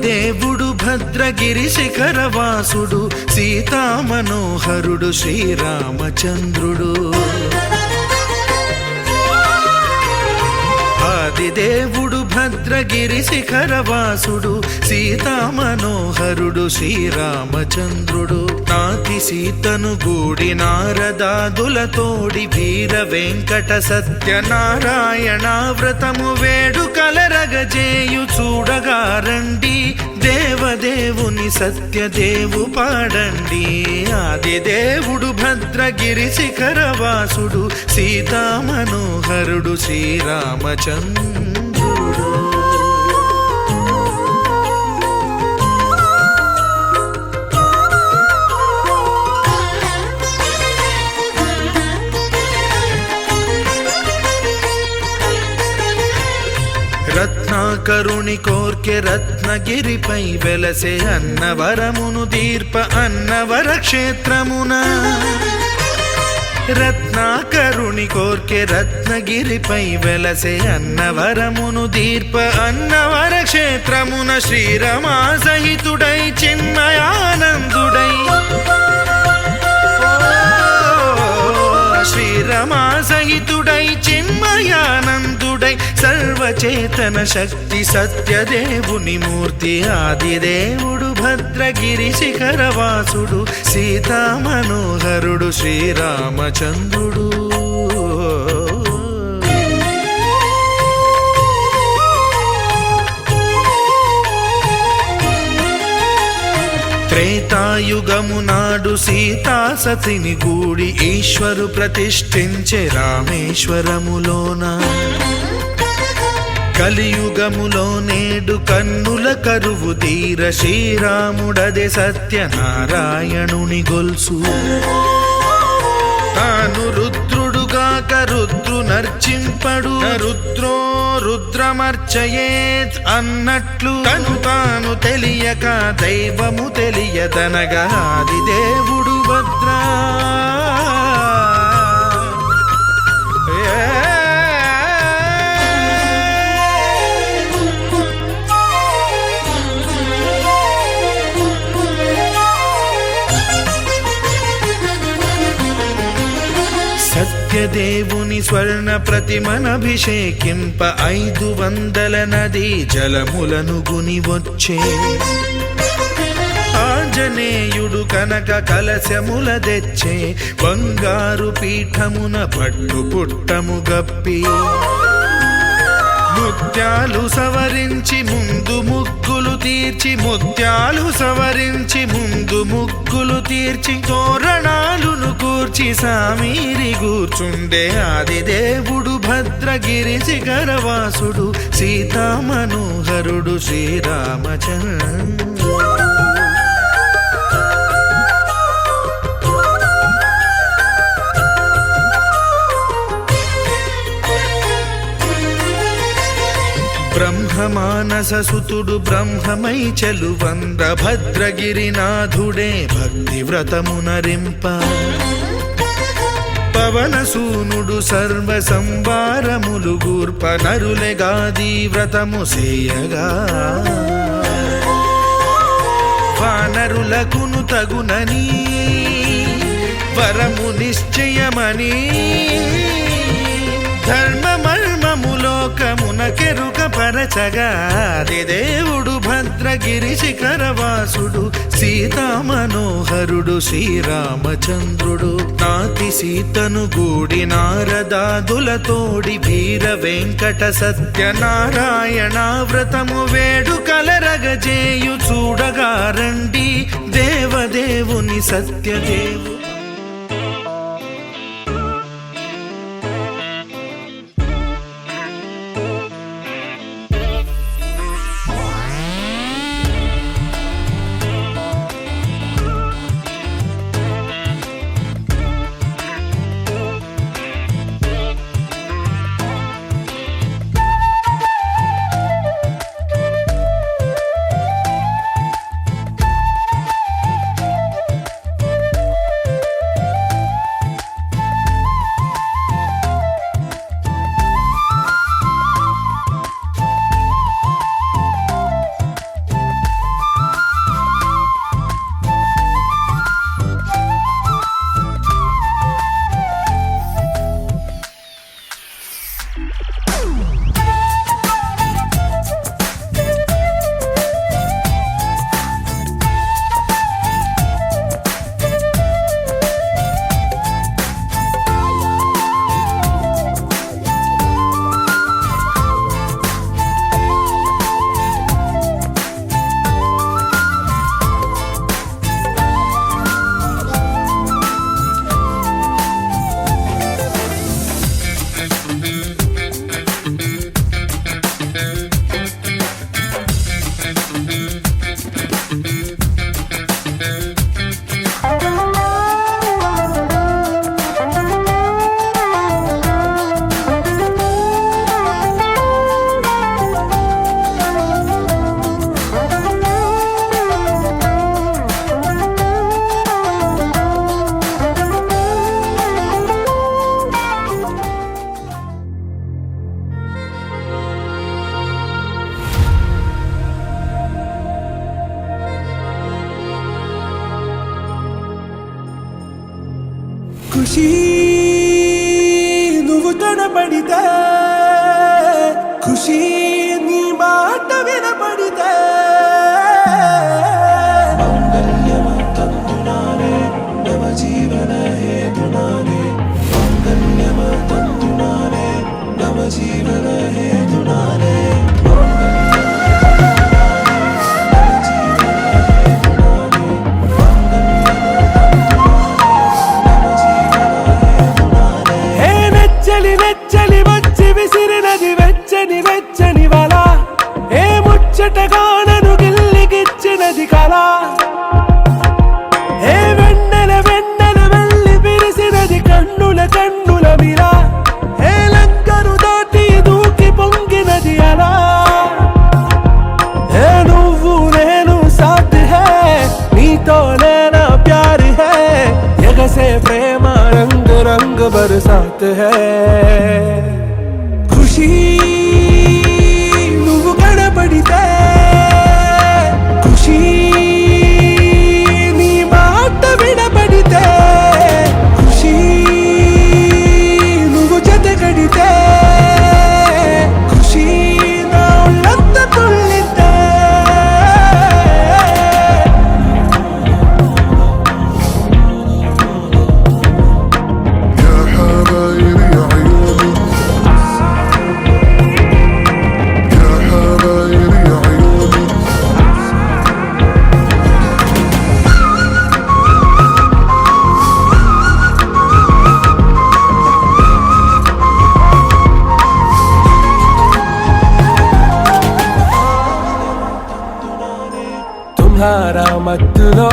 దేవుడు భద్రగిరి శిఖరవాసుడు సీతా మనోహరుడు శ్రీరామచంద్రుడు. ఆదిదేవుడు భద్రగిరి శిఖరవాసుడు సీతా మనోహరుడు శ్రీరామచంద్రుడు. నాతి సీతను గూడి నారదాదులతోడి వీర వెంకట సత్యనారాయణ వ్రతము వేడుకలరగజేయు చూడగా రండి, దేవదేవుని సత్యదేవు పాడండి. ఆదిదేవుడు భద్రగిరి శిఖరవాసుడు సీతా మనోహరుడు శ్రీరామచంద్రుడు. రత్నాకరుని కోర్కె రత్నగిరిపై వెలసే అన్నవరమును దీర్ప అన్నవర క్షేత్రమున. రత్నాకరుని కోర్కె రత్నగిరిపై వెలసే అన్నవరమును దీర్ప అన్నవర క్షేత్రమున. శ్రీరమా సహితుడై చిన్మయానందుడై శ్రీరమా సహితుడై చిన్మయానందుడై సర్వచేతన శక్తి సత్యదేవుని మూర్తి. ఆదిదేవుడు భద్రగిరి శిఖరవాసుడు సీతా మనోహరుడు శ్రీరామచంద్రుడు. త్రేతాయుగము నాడు సీతా సతిని గూడి ఈశ్వరు ప్రతిష్ఠించే రామేశ్వరములోన. కలియుగములో నేడు కన్నుల కరువు తీర శ్రీరాముడదే సత్యనారాయణుని గొల్సు. తాను రుద్రుడుగాక రుద్రు నర్చింపడు, రుద్రో రుద్రమర్చయేత్ అన్నట్లు తను తాను తెలియక దైవము తెలియదనగా ఆదిదేవుడు భద్రా. సత్యదేవుని స్వర్ణ ప్రతిమనభిషేకింప 500 నదీ జలములను గుని వచ్చే. ఆంజనేయుడు కనక కలశముల తెచ్చే బంగారు పీఠమున పట్టు పుట్టము గప్పి. ముత్యాలు సవరించి ముందు ముగ్గులు తీర్చి, ముత్యాలు సవరించి ముందు ముగ్గులు తీర్చి తోరణాలును కూర్చి సామీరి కూర్చుండే. ఆదిదేవుడు భద్రగిరి శిఖరవాసుడు సీతా మనోహరుడు శ్రీరామచంద్రుడు. బ్రహ్మమానస సుతుడు బ్రహ్మమై చెలువంద భద్రగిరినాథుడే భక్తి వ్రతమునరింప. పవనసూనుడు సర్వ సంవారములు గూర్ప నరులెగాది వ్రతము సేయగా. వానరులకును తగునని వరము నిశ్చయమని ధర్మమర్మములోకమునకెరుక పరచగా. ఆదిదేవుడు భద్రగిరి శిఖరవాసుడు సీతా మనోహరుడు శ్రీరామచంద్రుడు. నాతి సీతను గూడి నారదాదులతోడి వీర వెంకట సత్యనారాయణ వ్రతము వేడుకలరగజేయు చూడగా రండి, దేవదేవుని సత్యదేవు. ఖుషీ నువ్వు కనబడితే, ఖుషీ నీ మాట వినబడితే, మంగళ్యమందునానే నవ జీవన హేతునానే, మంగళ్యమందునానే నవ జీవన హేతునానే. నెచ్చలి వచ్చి విసిరినది వెచ్చని వెచ్చని వల, ఏ ముచ్చటగానను గిల్లిగిచ్చినది కళ, ఏ వెన్నెల వెన్నెల వెళ్ళి విరిసినది కన్నుల కన్నుల మిల, ఏ లంకరు దాటి దూకి పొంగినది అలా, ఏ నువ్వు నేను సాథ్ హై, నీతో నేనా ప్యార్ హై, ఎగసే ప్రేమ రంగ్ రంగ్ బరసాత్ హై. ఖుషీ నువ్వు కనబడితే, ఖుషీ నీ మాట వినబడితే, ఖుషీ నువ్వు జతగడితే, ఖుషీ నా ఒళ్ళంతా తుళ్ళితే. తుమ్హారా మత్తులో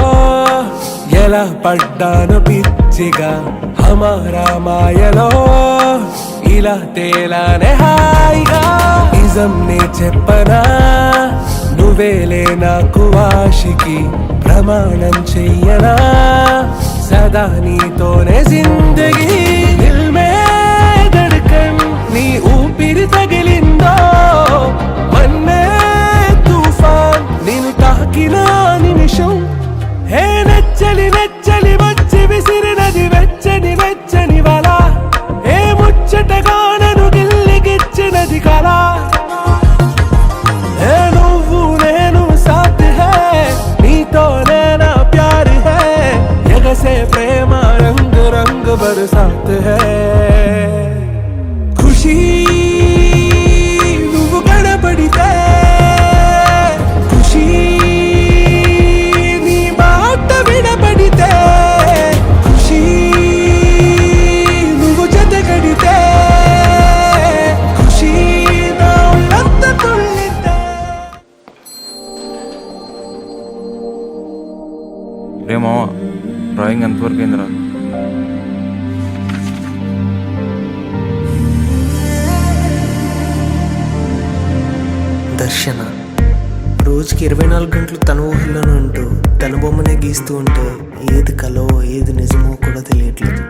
ఎలా పడ్డాను పిచ్చిగా, హమారా మాయలో ఇలా తేలానే హాయిగా. నిజం నే చెప్పనా, నువ్వేలే నాకు ఆశికి, ప్రమాణం చెయ్యనా సదా నీతోనే జిందగీ. దిల్ మే ధడ్కన్ నీ ఊపిరి తగిలిందో, మన్నే తుఫాన్ నేను తాకిన నిమిషం, హే నెచ్చలి నెచ్చలి వచ్చి విసిరినది వెచ్చని వెచ్చని వల, ఏ ముచ్చటగానను గిల్లిగిచ్చినది కళ, ఏ నువ్వు నేను సాథ్ హై, నీతో నేనా ప్యార్ హై, ఎగసే ప్రేమ రంగ్ రంగ్ బరసాత్ హై. ఖుషీ నువ్వు కనబడితే, ఖుషీ నీ మాట వినబడితే, ఖుషీ నువ్వు జతగడితే, ఖుషీ నా ఒళ్ళంతా తుళ్ళితే. రే మామ, డ్రాయింగ్ ఎంతవరకు అయిందిరా? దర్శన రోజుకి 24 గంటలు తన ఊహల్లోనే ఉంటూ తన బొమ్మనే గీస్తూ ఉంటే ఏది కలో ఏది నిజమో కూడా తెలియట్లేదు.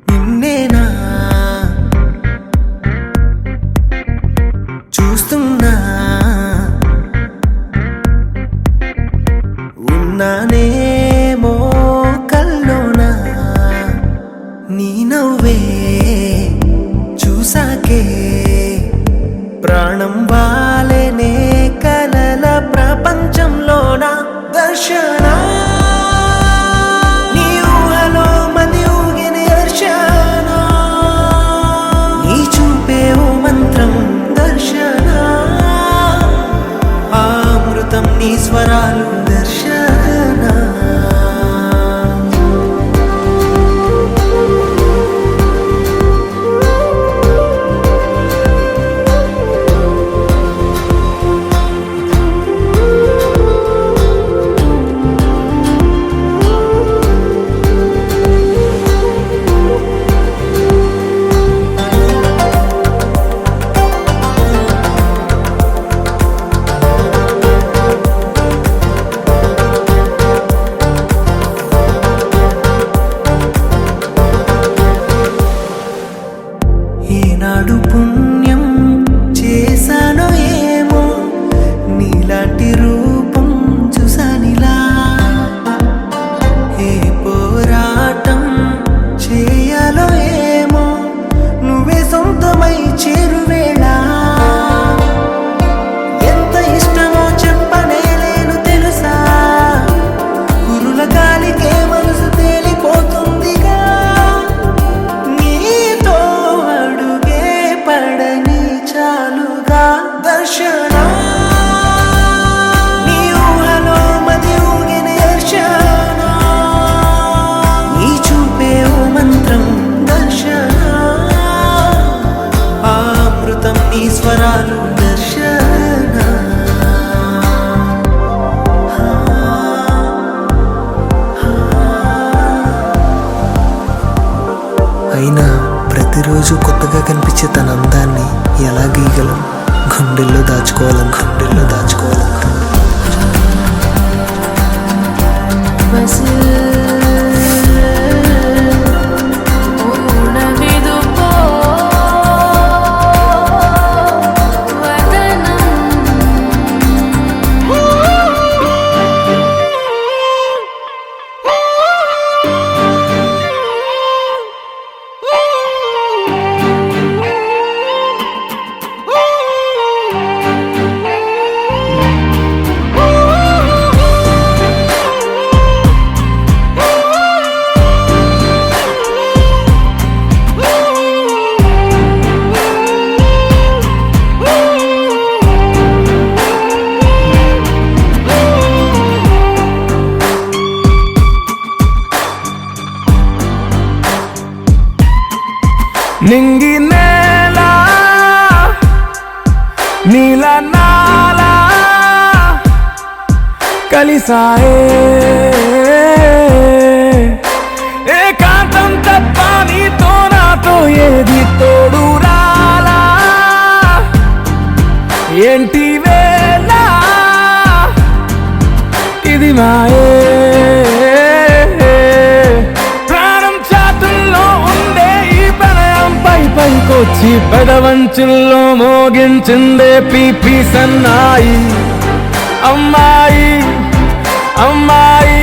నిన్నేనా చూస్తున్నా, ఉన్నానేమో కల్లోనా, నీ నవ్వే చూసాక నాకే ప్రాణం వాలేనే కలల ప్రపంచంలోన దర్శన నీ ఊహలో మది ఊగిన దర్శన నీ చూపే ఓ మంత్రం దర్శన అమృతం నీ స్వరాలు దర్శన ఏనాడు పుణ్యం చేశానో ఏమో నీలాంటి రూపం చూసానిలా ఏ పోరాటం చేయాలో ఏమో నువ్వే సొంతమై చేరువేళ ఎంత ఇష్టమో చెప్పనేలేను తెలుసా కురుల గాలికే మనసు తేలిపోతుందిగా నీతో అడుగే పడని చాలుగా దర్శన నీ ఊహలో మది ఊగిన దర్శన నీ చూపే ఓ మంత్రం దర్శన అమృతం నీ స్వరాలు దర్శన అయినా ప్రతిరోజు కొత్తగా కనిపించే తన అందాన్ని ఎలా గీయగలం గుండెల్లో దాచుకోవాలని నింగి నేల నీల నాల కలిసాయే ఏకాంతం తప్ప నీతో నాతో ఏది తోడు రాలా ఏంటి వేళ ఇది మాయే పైకొచ్చి పెదవంచుల్లో మోగించిందే పీపీ సన్నాయి అమ్మాయి అమ్మాయి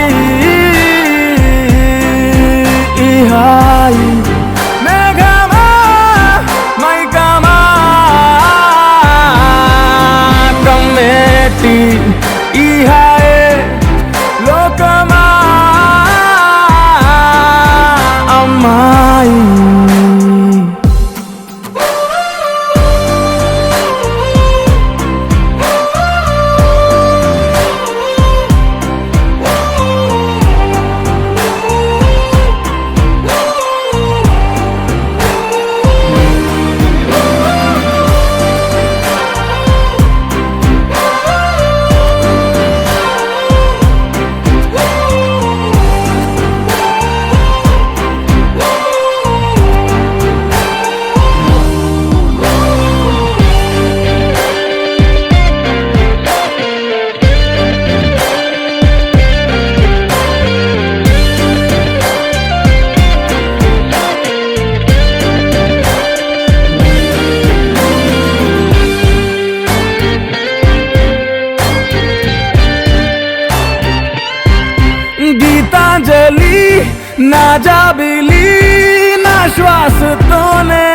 ఈ హాయి మేఘమా మైకమా కమ్మేటి ఈ హాయే లోకమా అమ్మాయి గీతాంజలి నా జాబిలి నా శ్వాసతోనే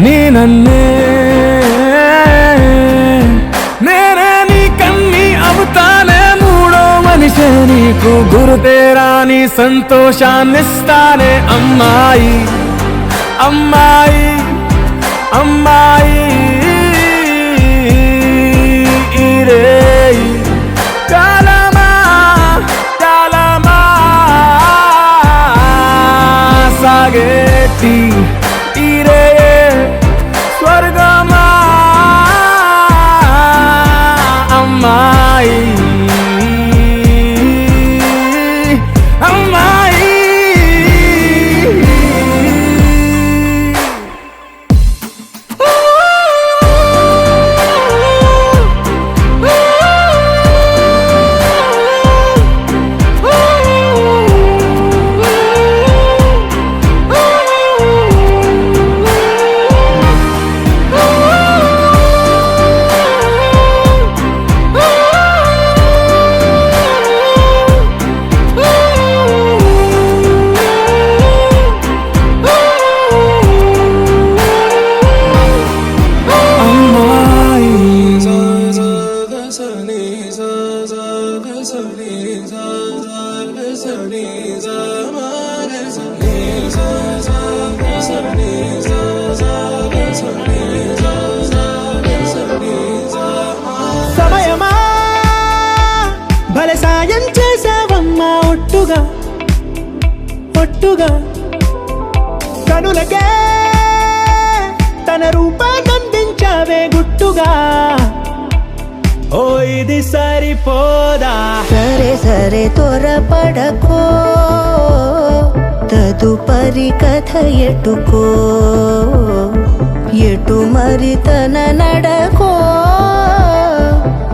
నీ నన్నే నేనే నీ కన్ని అవుతానే మూడో మనిషే నీకు గురుతేరా నీ సంతోషాన్నిస్తానే అమ్మాయి అమ్మాయి అమ్మాయి ఇరే కాలమా కాలమా సాగేటి ఇరే స్వర్గమా అమ్మాయి అమ్మాయి సమయమా భలే సాయం చేసావమ్మా ఒట్టుగా ఒట్టుగా కనులకే తన రూపాన్నందించావే గుట్టుగా ఓ ఇది సరిపోదా సరే సరే త్వరపడకో తదుపరి కథ ఎటుకో ఎటు మరి తన నడకో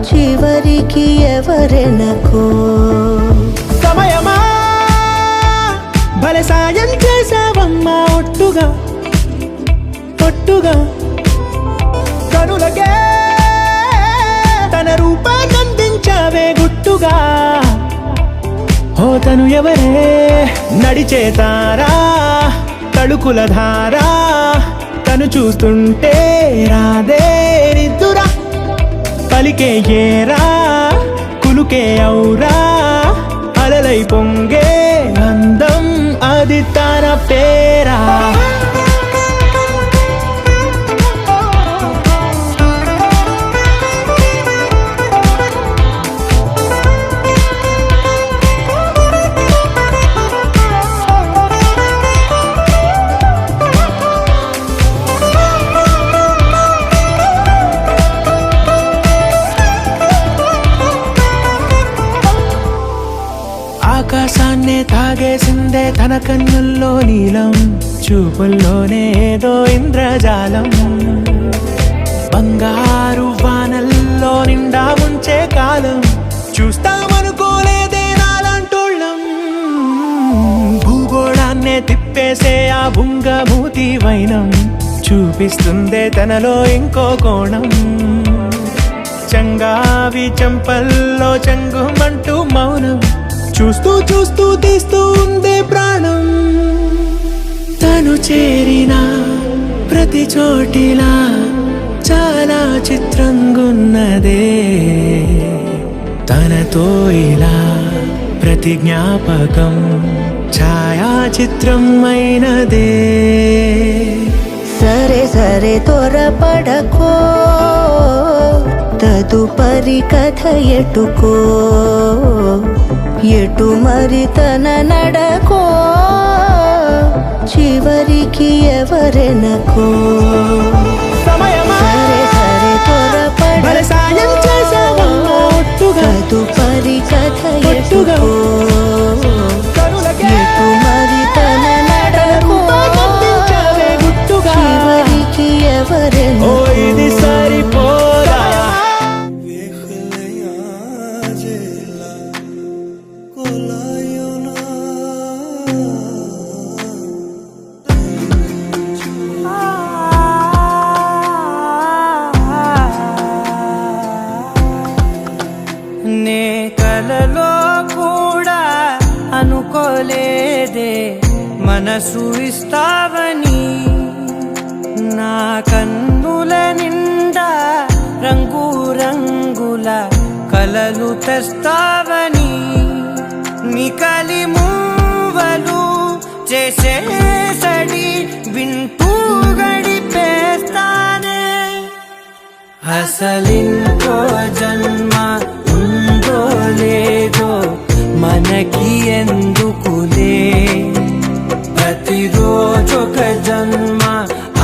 చివరికి ఎవరెనకో సమయమా భలే సాయం చేసావమ్మా ఒట్టుగా ఒట్టుగా కనులకే తన రూపాన్నందించావే గుట్టుగా ఓ తను ఎవరే నడిచే తారా తడుకుల ధారా తను చూస్తుంటే రాదే నిద్దురా పలికే ఏరా కులుకే ఔరా అలలై పొంగే అందం అది తన పేరా ఆకాశాన్నే తాగేసిందే తన కన్నుల్లో నీలం చూపుల్లోనే ఏదో ఇంద్రజాలం బంగారు వానల్లో నిండా ఉంచే కాలం చూస్తామనుకోలేదే నాలాంటోళ్ళం భూగోళాన్నే తిప్పేసే ఆ బుంగమూతి వైనం చూపిస్తుందే తనలో ఇంకో కోణం చంగావి చంపల్లో చంగుమంటూ మౌనం చూస్తూ చూస్తూ తీస్తూ ఉందే ప్రాణం తను చేరిన ప్రతి చోటిలా చాలా చిత్రంగున్నదే తనతో ఇలా ప్రతి జ్ఞాపకం ఛాయాచిత్రం అయినదే సరే సరే త్వరపడకో తదుపరి కథ ఎటుకో ఎటు మరి తన నడకో చివరికి ఎవరెనకో సరే సరే త్వరపడకో సాయం చేసావమ్మా ఒట్టుగా తదుపరి కథ ఎటుకో ఎటు మరి తన నడకో చివరికి ఎవరెనకో ఇది సరిపోదా నే కలలో కూడా అనుకోలేదే మనసు ఇస్తావని నా కలలు తెస్తావని నికలి మూవలు చేసేసడి వింటూ గడిపేస్తానే అసలింకో జన్మ ఉందో లేదో మనకి ఎందుకులే ప్రతిరోజొక జన్మ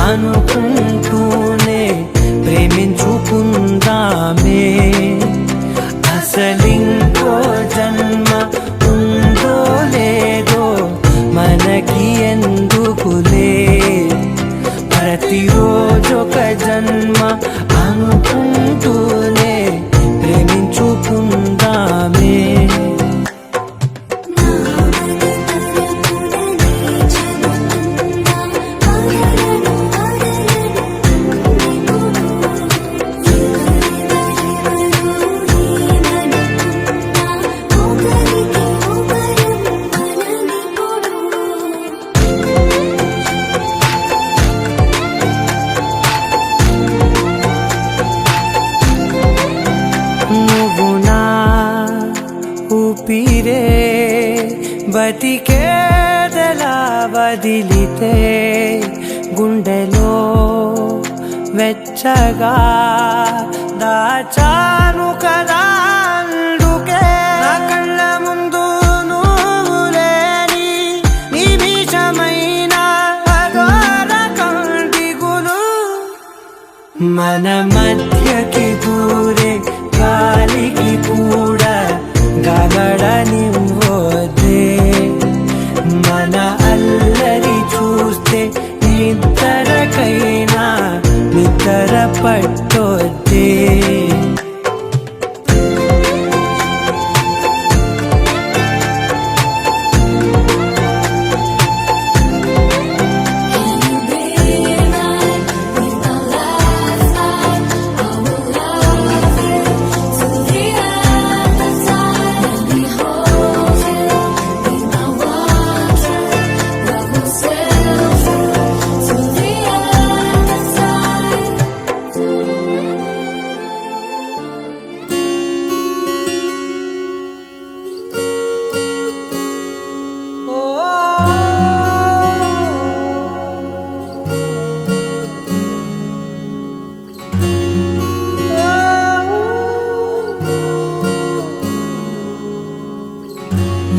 అనుకుంటూనే ప్రేమించుకుందామే అసలింకో జన్మ ఉందో లేదో మనకి ఎందుకులే ప్రతిరోజొక జన్మ అనుకుంటూనే ప్రేమించుకుందామే నువ్వు నా ఊపిరే బతికేదలా వదిలితే గుండెలో వెచ్చగా దాచాను కదా అందుకే నా కళ్ళ ముందు నువ్వు లేని నిమిషమైన అఘోర కంటిగులు మన మధ్యకి దూరే గాలికి కూడా గగడనివ్వదే మన అల్లరి చూస్తే నిద్రకైనా నిద్ర పట్టొద్దే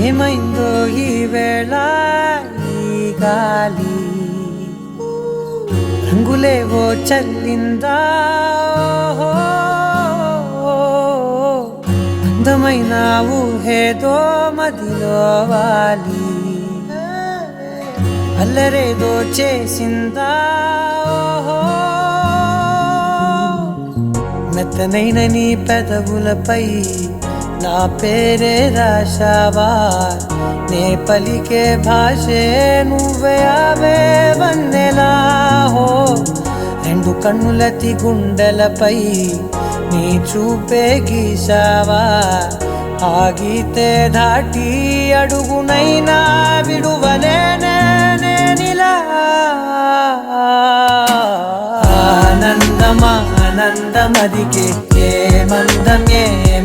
ఏమైందో ఈ వేళ ఈ గాలి రంగులేవో చల్లిందా అందమైన ఊహేదో మదిలో వాలి అల్లరేదో చేసిందా మెత్తనైన నీ పెదవులపై నా పేరే రాశావా నే పలికే భాషే నువ్వే అవే వన్నెలా హో రెండు కన్నులతి గుండెలపై నీ చూపే గీశావా ఆగితే దాటి అడుగునైనా విడువలేనే నేనిలా ఆనందమా ఆనందమదికే ఏ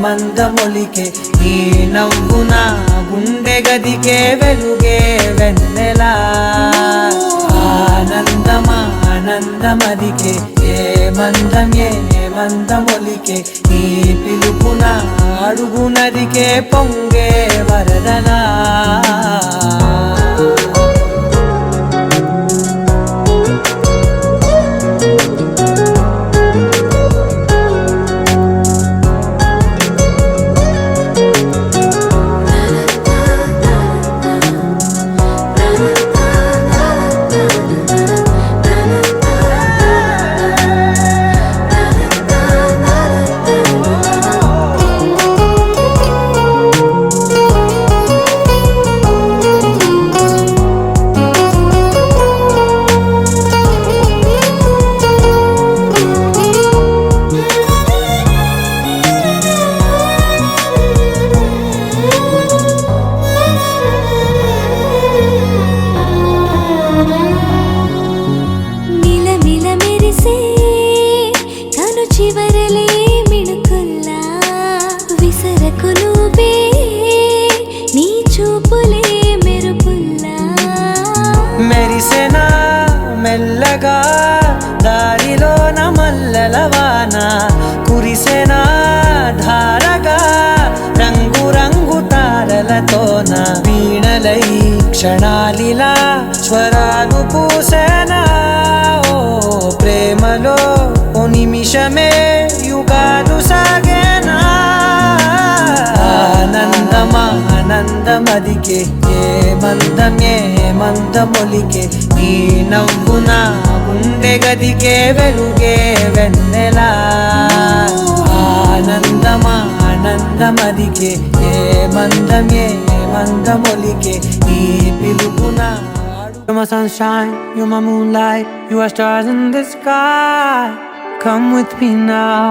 మందమొలికే ఈ నవ్వు నా గుండె గదికే వెలుగే వెన్నెలా ఆనందమా ఆనందమదికే ఏ మందమొలికే ఈ పిలుపున అడుగు నదికే పొంగే వరదలా మెల్లగా దారిలోన మల్లెల వాన కురిసెనా ధారగా రంగు రంగు తారలతోన వీణలై క్షణాలిలా స్వరాలు పూసేనా ఓ ప్రేమలో ఓ నిమిషమే యుగాలు సాగేనా ఆనందమా ఆనందమదికే ఏ మందమొలికే నీ నవ్వు నా గుండె గదికే వెలుగే వెన్నెలా ఆనందమా ఆనందమదికే ఏ మందమొలికే నీ పిలుపునా You're my sunshine, you're my moonlight, you are stars in the sky. Come with me now,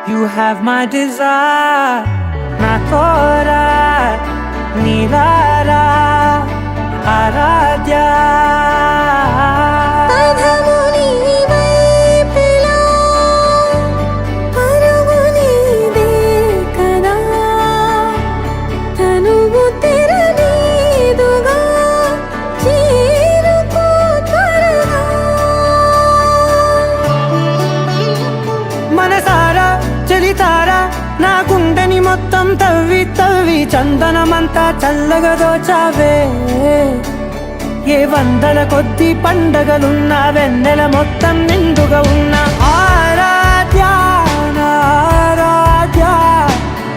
you have my desire. Na tora, nilara, aradya. పదము నీ వైపులా, పరుగు నీదే కదా, తనువు తెర నీదుగా, చేరుకో త్వరగా. మనసారా చలితారా నా గుండెని మొత్తం తవ్వి తవ్వి చందనమంతా చల్లగా దోచావే ఏ వందల కొద్ది పండగలున్నా వెన్నెల మొత్తం నిండుగా ఉన్న ఆరాధ్య నా ఆరాధ్య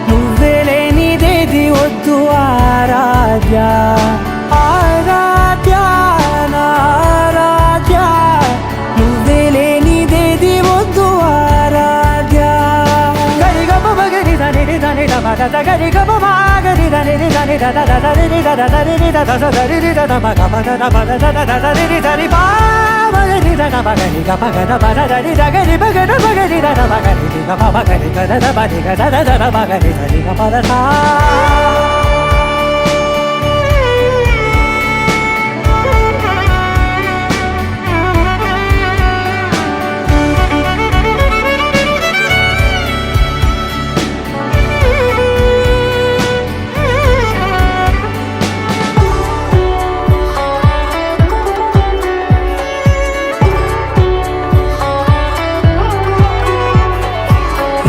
నువ్వే లేనిదేది వద్దు ఆరాధ్య ఆరాధ్య నా ఆరాధ్య నువ్వే లేనిదేది వద్దు ఆరాధ్య గరిగ బగరి దని దని దమగ గరిగ బగరి దని దని దద దరి దద దరి దద దరి దద మగ మగ దద దరి దరి బా మగరి దద మగరి గ మగ దద దరి దగరి బగరి బగరి దద మగరి గ మగరి గ దద బరి గ దద దద మగరి దరి గ పద సా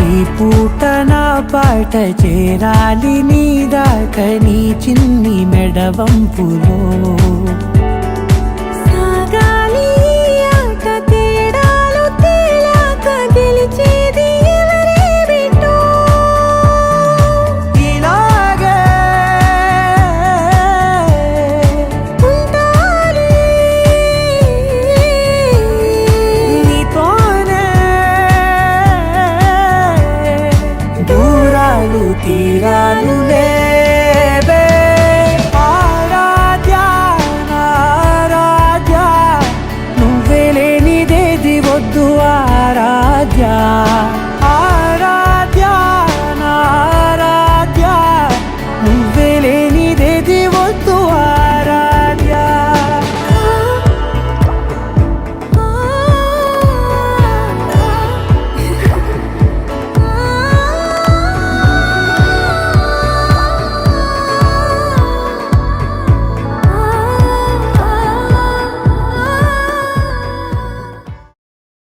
ఈ పూట నా పాట చేరాలి నీ దాకా నీ చిన్ని మెడవంపులో సాగాలి ఆట తేడాలు తేలాక గెలిచేది ఎవరే బిడ్డో. ఇలాగే ఉంటాలి నీతోనే దూరాలు తీరాలు లేవే ఆరాధ్య నా ఆరాధ్య నువ్వే లేనిదేది వద్దు ఆరాధ్య